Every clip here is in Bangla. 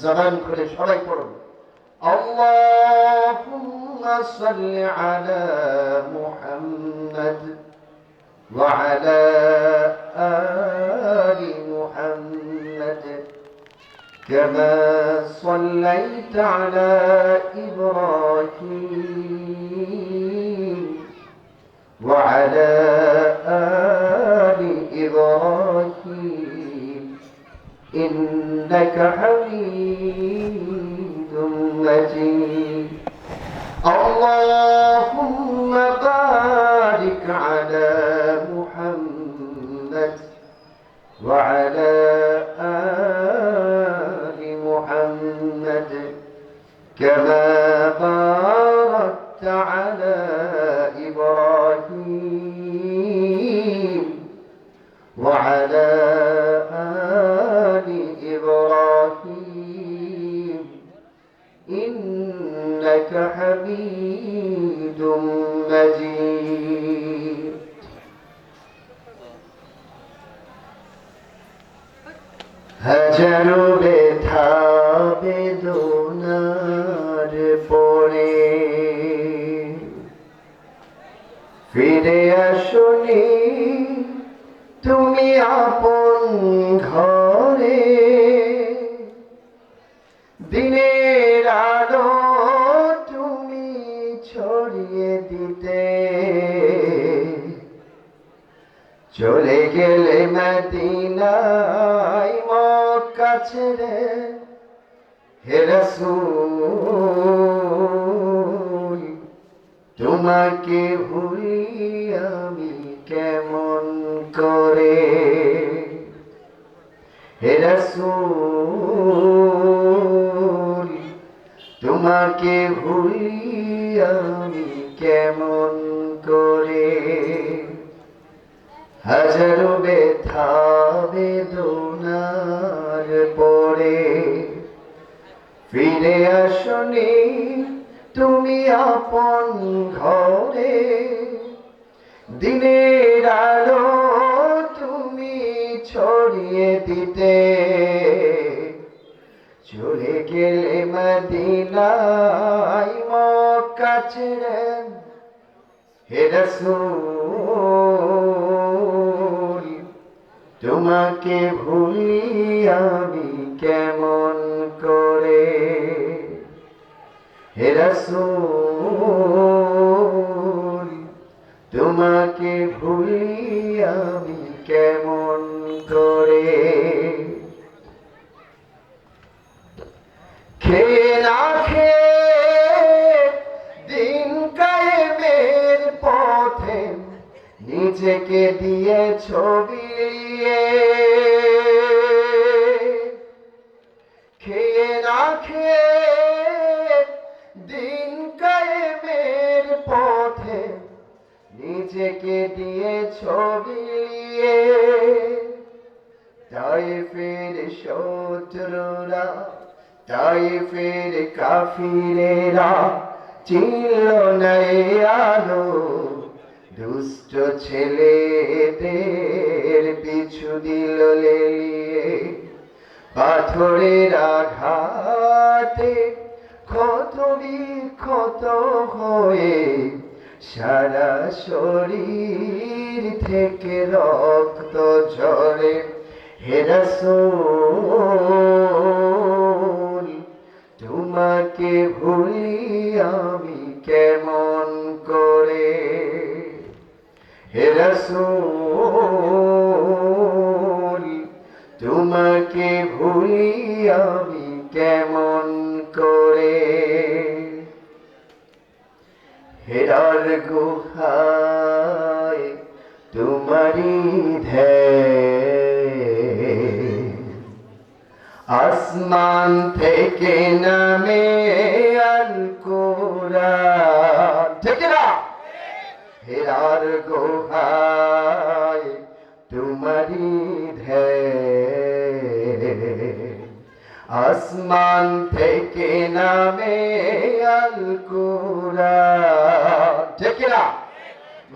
জবান খুলে সবাই পড়ুন আল্লাহুম্মা সাল্লি আলা মুহাম্মাদ ওয়া আলা আলি মুহাম্মাদ কামা সাল্লাইতা আলা ইব্রাহিম ওয়া আলা আলি ইব্রাহিম إنك حميد مجيد اللهم بارك على محمد وعلى آل محمد كما باركت على إبراهيم وعلى إبراهيم إنك حميد مجيد হাজার ব্যথা বেদনার পরে ফিরে আসনি তুমি আপন ঘরে দিনের আলো তুমি ছড়িয়ে দিতে চলে গেলে মদিনায় মক্কা ছেড়ে হে রাসূল তোমাকে ভুলি আমি কেমন করে হে রাসূল তোমাকে ভুলি আমি কেমন করে হাজারো ব্যথা বেদনার পরে ফিরে আসনি তুমি আপন ঘরে দিনের আলো তুমি ছড়িয়ে দিতে চলে গেলে মদিনায় মক্কা ছেড়ে হে রাসূল তোমাকে ভুলি আমি কেমন করে হে রাসূল তোমাকে ভুলি আমি কেমন করে খেয়ে না খেয়ে দিন কায়েমের পথে নিজেকে দিয়ে ছবিয়ে খেয়ে না খেয়ে দিন কায়েমের পথে নিজেকে দিয়ে ছবিয়ে তায়েফের শত্রুরা তায়েফের কাফিরেরা চিনল না এই আলো দুষ্ট ছেলেদের পিছু দিল লেলিয়ে পাথরের আঘাতে ক্ষত বিক্ষত হয়ে সারা শরীর থেকে রক্ত ঝরে হে রাসূল তোমাকে ভুলি আমি কেমন করে হে রাসূল তোমাকে ভুলি আমি কেমন করে হেরার গুহায় তোমারি ধ্যান আসমান থেকে নামে আল কোরআন ঠিক না হেরার গুহায় তোমারি ধ্যান আসমান থেকে নামে আল কোরআন ঠিক না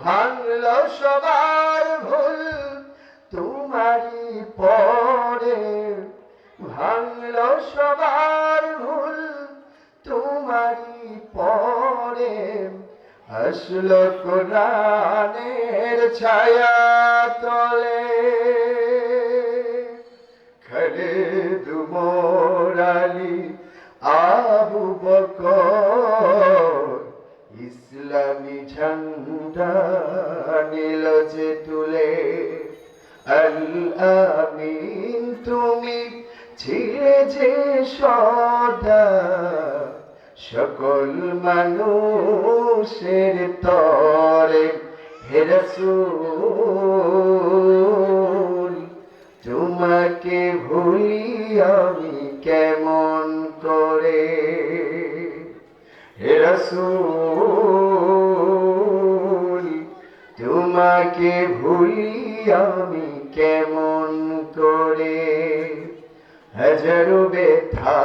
ভাঙল সবার ভুল তোমারি পরে ভাঙলো সবার ভুল তোমারই পরে আসলো কোরআনের ছায়া তলে খালিদ ওমর আলী আবু বকর ইসলামী ঝান্ডা নিল যে তুলে আল আমিন তুমি ছিলে যে সদা সকল মানুষের তরে হে রাসূল তোমাকে ভুলি আমি কেমন করে হে রাসূল তোমাকে ভুলি আমি কেমন করে হাজারো ব্যথা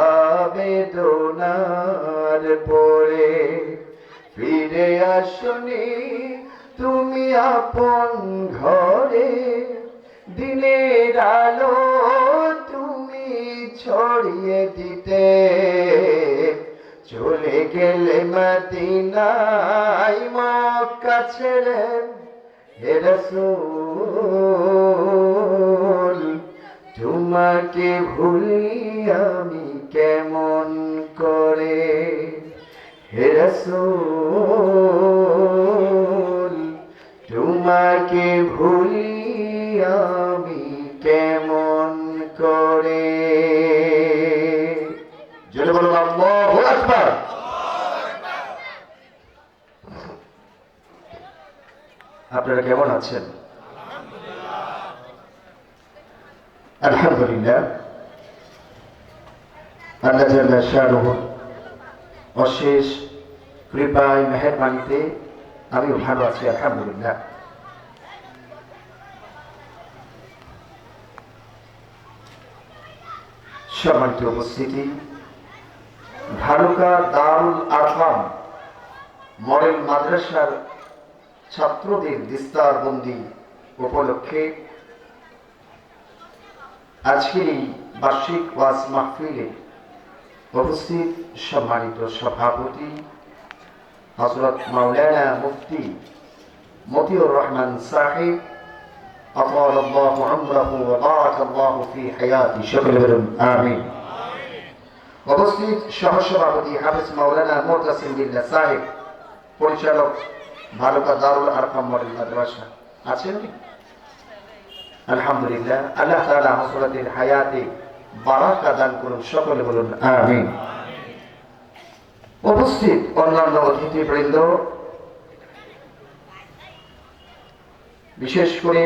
বেদনার পরে ফিরে আসনি তুমি আপন ঘরে দিনের আলো তুমি ছড়িয়ে দিতে চলে গেলে মদিনায় মক্কা ছেড়ে হে রাসূল তোমাকে ভুলি আমি কেমন করে হে রাসূল তোমাকে ভুলি আমি কেমন করে জোরে বলুন আল্লাহু আকবার। আপনারা কেমন আছেন? আলহামদুলিল্লাহ, আল্লাহ জাল্লা শানুহু অশেষ কৃপায় মেহেরবানিতে আমি ভালো আছি আলহামদুলিল্লাহ। সম্মানিত উপস্থিতি, ভালুকা দারুল আরকাম মডেল মাদ্রাসার ছাত্রদের দিস্তারবন্দি উপলক্ষে আজকের এই বার্ষিক ওয়াজ মাহফিলে উপস্থিত সম্মানিত সভাপতি হযরত মাওলানা মুফতি মতিউর রহমান সাহেব আতালাল্লাহু উমরাহু ওয়া বারাকাল্লাহু ফি হায়াতি, সকলে বলুন আমিন। উপস্থিত সহসভাপতি হাফেজ মাওলানা মুতাসিম বিল্লাহ সাহেব, পরিচালক ভালুকা দারুল আরকাম মডেল মাদ্রাসা আছেন? আলহামদুলিল্লাহ, আল্লাহ তাআলা হযরতের হায়াতে বারাকা দান করুন, সকলে বলুন আমিন। উপস্থিত অন্যান্য অতিথিবৃন্দ, বিশেষ করে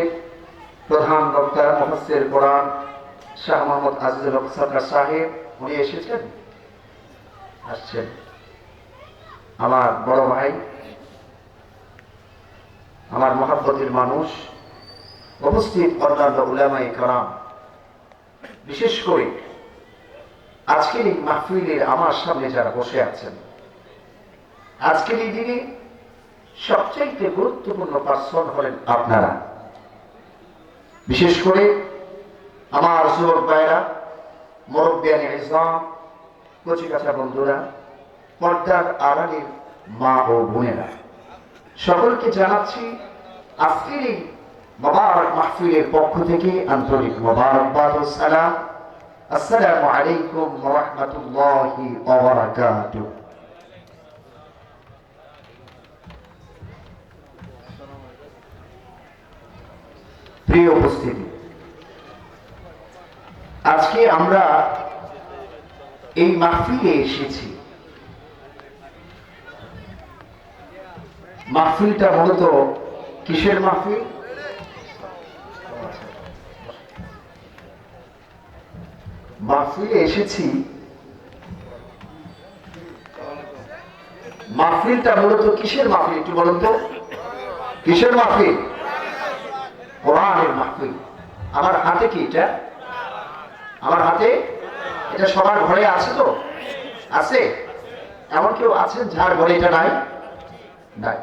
প্রধান বক্তা মুফাসসির কোরআন শাহ মোহাম্মদ আজিজুল হক সরকার সাহেব, উনি এসেছেন, আসছেন। আমার বড় ভাই, আমার মহব্বতের মানুষ, উপস্থিত অন্যান্য উলামায়ে কেরাম, বিশেষ করে আজকের এই মাহফিলের আমার সামনে যারা বসে আছেন, আজকের এই দিনে সবচাইতে গুরুত্বপূর্ণ পার্সন হলেন আপনারা। বিশেষ করে আমার যুবক ভাইরা, মুরব্বিয়ানে ইসলাম, কচিকাঁচা বন্ধুরা, পর্দার আড়ালের মা ও বোনেরা, সকলকে জানাচ্ছি আজকের এই মুবারক মাহফিলের পক্ষ থেকে আন্তরিক মুবারকবাদ ও সালাম। আসসালামু আলাইকুম ওয়া রাহমাতুল্লাহি ওয়া বারাকাতুহু। প্রিয় উপস্থিতি, আজকে আমরা এই মাহফিলে এসেছি। মাহফিলটা মূলত কিসের মাহফিল? মাহফিলে এসেছি, মাহফিলটা মূলত কিসের মাহফিল একটু বলুন তো? কিসের মাহফিল? কোরআনের মাহফিল। আমার হাতে কি এটা? আমার হাতে এটা সবার ঘরে আছে তো? আছে? এমন কেউ আছেন যার ঘরে এটা নাই? নাই,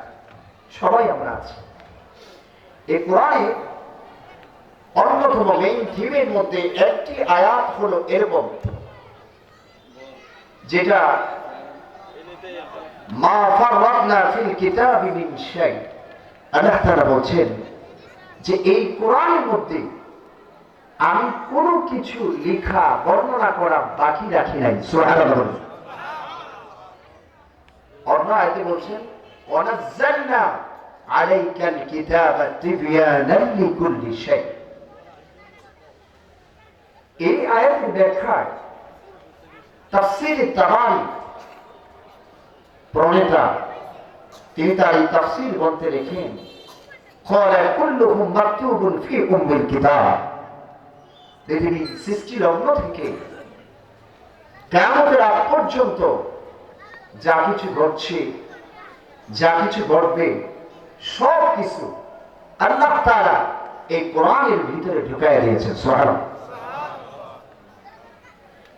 সবাই আমরা আছি। এই কোরআনে অন্যতম মেইন থিমের মধ্যে একটি আয়াত হলো এরকম, যেটা মা ফাররাতনা ফিল কিতাবি মিন শাই। আল্লাহ তাআলা বলছেন যে এই কোরআনের মধ্যে আমি কোনো কিছু লেখা বর্ণনা করা বাকি রাখি নাই। সুবহানাল্লাহ। অন্য আয়াতে বলছেন ওয়ানাজ্জালনা আলাইকাল কিতাবা তিবয়ানান লিকুল্লি শাই। এই আয়াতে দেখায় তাফসীর তাবারি প্রণেতা তিনি তার এই তাফসীর গ্রন্থে লেখেন ক্বালা কুল্লুহুম মাকতুবুন ফি উম্মিল কিতাব। পৃথিবীর সৃষ্টি লগ্ন থেকে কিয়ামতের আগ পর্যন্ত যা কিছু ঘটছে, যা কিছু ঘটবে, সব কিছু আল্লাহ তাআলা এই কোরআনের ভিতরে ঢুকাইয়া দিয়েছেন। সুবহানাল্লাহ।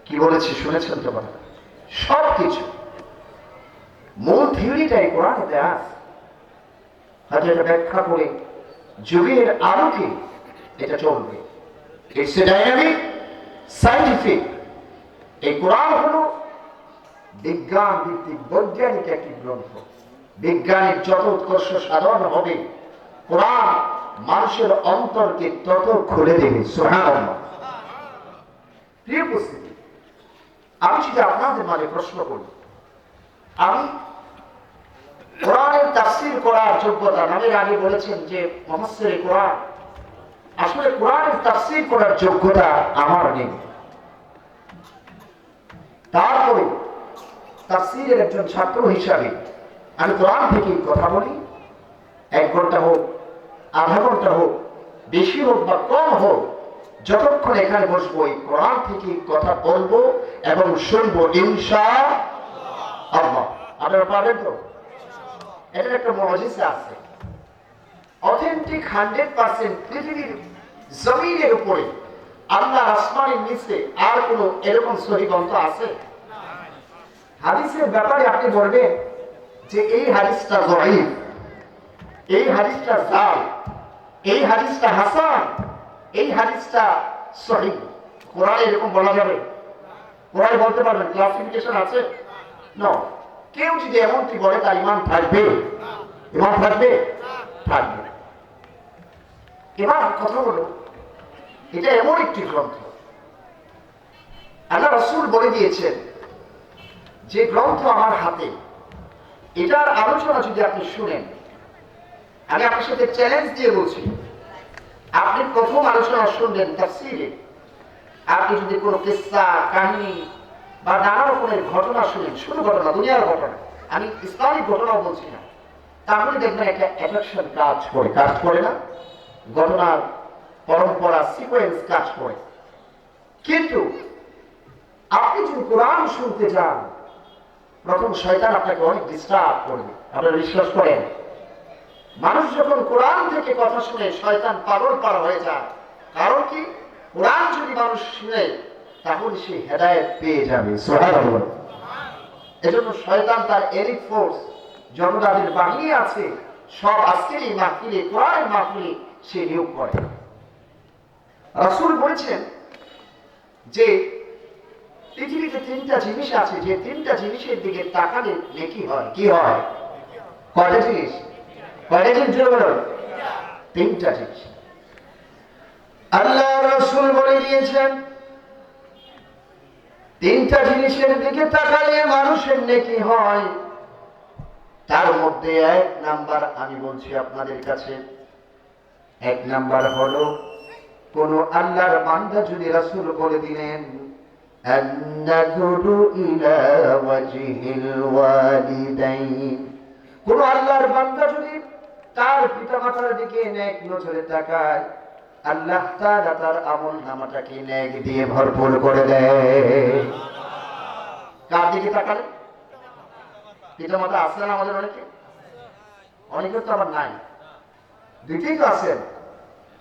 কি বলেছে শুনেছেন তো? সব কিছু মূল থিওরিটা এই কোরআনে দেয়া আছে। হয়তো এটা ব্যাখ্যা করে যুগের আলোকে এটা চলবে। It's a dynamic scientific. এই কোরআন হলো বিজ্ঞান ভিত্তিক বৈজ্ঞানিক একটি গ্রন্থ। বিজ্ঞানের যত উৎকর্ষ সাধন হবে, কোরআন মানুষের অন্তরকে তত খুলে দেবে। সুবহানাল্লাহ। প্রিয় উপস্থিতি, আমি যদি আপনাদের মাঝে প্রশ্ন করি, আমি কোরআনের তাফসীর করার যোগ্যতা, আমি আগে বলেছেন যে মুফাসসিরে কোরআন, আসলে কোরআনের তাফসীর করার যোগ্যতা আমার নেই। তারপরে তাফসীরের একজন ছাত্র হিসাবে আমি কোরআন থেকে কথা বলি। 1 ঘন্টা হোক, আধা ঘন্টা হোক, বেশি হোক বা কম হোক, যতক্ষণ এখানে বসবো এই কোরআন থেকে কথা বলবো এবং শুনবো ইনশাআল্লাহ। আপনারা পারবেন তো? এটার একটা মুজিজা আছে। অথেন্টিক 100% পৃথিবীর জমিনের উপরে, আল্লাহর আসমানের নিচে আর কোন এরকম সহিহ গ্রন্থ আছে? হাদিসের ব্যাপারে আপনি বলবেন যে এই হাদিসটা যঈফ, এই হাদিসটা জাল, এই হাদিসটা হাসান, এই হাদিসটা সহিহ। কোরআনে এরকম বলা যাবে? কোরআনে বলতে পারবেন? ক্লাসিফিকেশন আছে? না। কেউ যদি এমনটি বলে তার ঈমান থাকবে? ঈমান থাকবে? থাকবে। এবার কথা হলো, এটা এমন একটি গ্রন্থ, আল্লাহ রাসূল বলে দিয়েছেন যে গ্রন্থ আমার হাতে, এটার আলোচনা যদি আপনি শুনেন, আমি আপনার সাথে চ্যালেঞ্জ দিয়ে বলছি, আপনি প্রথম আলোচনা শুনলেন তাফসীরে, আপনি যদি কোনো কিসসা, কাহিনী বা নানা রকমের ঘটনা শুনেন, শুধু ঘটনা, দুনিয়ার ঘটনা, আমি ইসলামিক ঘটনাও বলছি না, তাহলে দেখবেন একটা অ্যাট্রাকশন কাজ করে। কাজ করে না? ঘটনার পরম্পরা, সিকোয়েন্স কাজ করে। কিন্তু আপনি যদি কোরআন শুনতে যান, প্রথম শয়তান আপনাকে অনেক ডিস্টার্ব করবে। আপনারা বিশ্বাস করেন? মানুষ যখন কোরআন থেকে কথা শুনে শয়তান পাগল পারা হয়ে যায়। কারণ কি? কোরআন যদি মানুষ শুনে তাহলে সে হেদায়েত পেয়ে যাবে। সুবহানাল্লাহ। এজন্য শয়তান তার এলিট ফোর্স, যত তাদের বাহিনী আছে, সব আজকের এই মাহফিলে, কোরআনের মাহফিলে সে নিয়োগ করে। রাসূল বলেছেন যে পৃথিবীতে 3টা জিনিস আছে, যে 3টা জিনিসের দিকে তাকালে নেকি হয়। কি হয়? কয়টা জিনিস? কয়টা জিনিস বলো? 3টা জিনিস। আল্লাহ রাসূল বলে দিয়েছেন 3টা জিনিসের দিকে তাকালে মানুষের নেকি হয়। তার মধ্যে 1 নাম্বার আমি বলছি আপনাদের কাছে। 1 নাম্বার হলো, কোন আল্লাহর বান্দা যদি, রাসূল বলে দিলেন আন-নাযুরু ইলা ওয়াজহিল ওয়ালিদাইন, কোন আল্লাহর বান্দা যদি তার পিতামাতার দিকে নেক নজরে তাকায়, আল্লাহ তাআলা তার আমলনামাটাকে নেক দিয়ে ভরপুর করে দেয়। কার দিকে তাকালে? পিতামাতা আছেন আমাদের অনেকে, অনেকের তো আবার নাই, দুইটাই তো আছেন।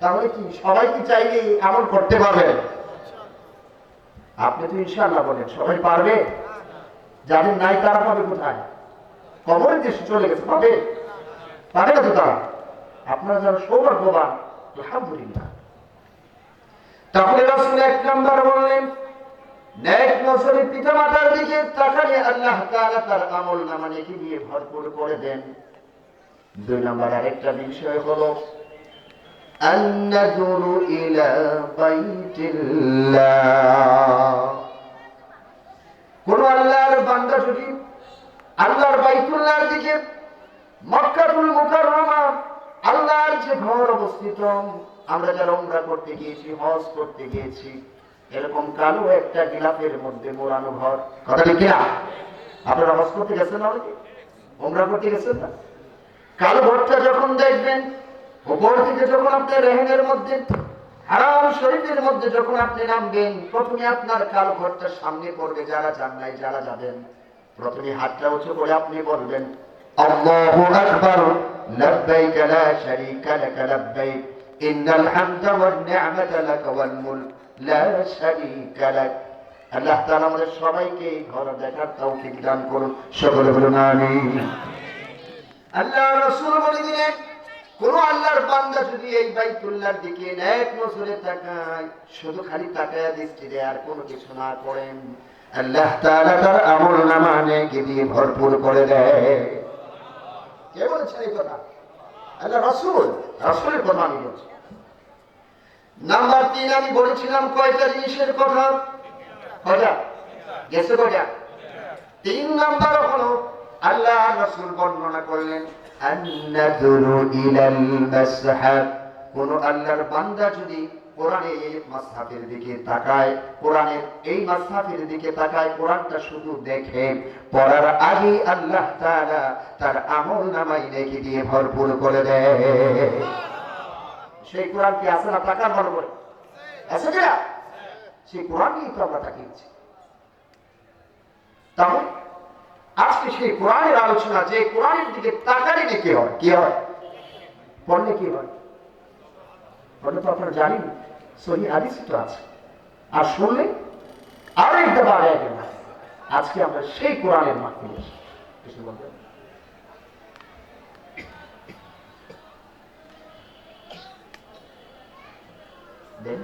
তাহলে কি সবাই কি চাইলে আমল করতে পারবে? আপনি তো ইনশাআল্লাহ বলেন সবাই পারবে। যাদের নাই তারা পাবে কোথায়? কবরের দেশে চলে গেছে, পাবে? পাবে না তো তারা। আপনারা যারা সৌভাগ্যবান, আলহামদুলিল্লাহ। তাহলে রাসূল এক নাম্বার বললেন, নেক নজরে পিতামাতার দিকে তাকালে আল্লাহ তাআলা তার আমলনামা নেকি দিয়ে ভরপুর করে দেন। দুই নাম্বার আরেকটা বিষয় হলো আন-নাযুরু ইলা বাইতিল্লাহ। কোন আল্লাহর বান্দা যদি আল্লাহর বাইতুল্লাহর দিকে, মক্কাতুল মুকাররমা আল্লাহর যে ঘর অবস্থিত, আমরা যারা উমরা করতে গিয়েছি, হজ করতে গিয়েছি, এরকম কালো একটা গিলাফের মধ্যে মোড়ানো ঘর, কথা ঠিক কিনা? আপনারা হজ করতে গেছেন না? অনেকে উমরা করতে গেছেন না? কালো ঘরটা যখন দেখবেন, উপর থেকে যখন আপনি রেহেনের মধ্যে হারাম শরীফের মধ্যে যখন আপনি নামবেন, প্রথমে আপনার কালো ঘরটা সামনে পড়বে। যারা যান নাই, যারা যাবেন, প্রথমে হাতটা উঁচু করে আপনি বলবেন, আল্লাহু আকবার, লাব্বাইক লা শারীকা লাক লাব্বাইক, ইন্নাল হামদা ওয়ান নি'মাতা লাক ওয়াল মুলক লা শারীকা লাক। আল্লাহ তাআলা আমাদের সবাইকে এই ঘর দেখার তৌফিক দান করুন, সকলে বলুন আমিন। আল্লাহ রাসূল বলে দিলেন, কোন আল্লাহর বান্দা যদি এই বাইতুল্লাহর দিকে নেক নজরে তাকায়, শুধু খালি তাকায়া দৃষ্টি দেয় আর কোনো কিছু না করেন, আল্লাহ তাআলা তার আমলনামা নেকি দিয়ে ভরপুর করে দেয়। কে বলেছেন এই কথা? আল্লাহ রাসূল, রাসূলের কথা আমি বলছি। নাম্বার 3 আমি বলেছিলাম কয়টা জিনিসের কথা? কয়টা গেছে? কয়টা? 3 নাম্বার হলো আল্লাহ রাসূল বর্ণনা করলেন আন-নাযুরু ইলাল মাসহাব। কোন আল্লাহর বান্দা যদি কোরআনের মাসহাফের দিকে তাকায়, কোরআনের এই মাসহাফের দিকে তাকায়, কোরআনটা শুধু দেখে, পড়ার আগে আল্লাহ তাআলা তার আমলনামায় নেকি দিয়ে ভরপুর করে দেয়। সেই কোরআন কি আছে না? তাকার ভালো করে আছে কিনা? সেই কোরআন নিয়ে তো আমরা তাকিয়েছি। তাহলে আজকে সেই কোরআনের আলোচনা, যে কোরআনের দিকে তাকালে কি হয়? কি হয়? পড়লে কি হয়? পড়লে তো আপনারা জানেন, সহিহ হাদিস তো আছে, আর শুনলে আরো একটা বাড়ে গেল। আজকে আমরা সেই কোরআনের মাহফিলে কিছু বলতে দেন।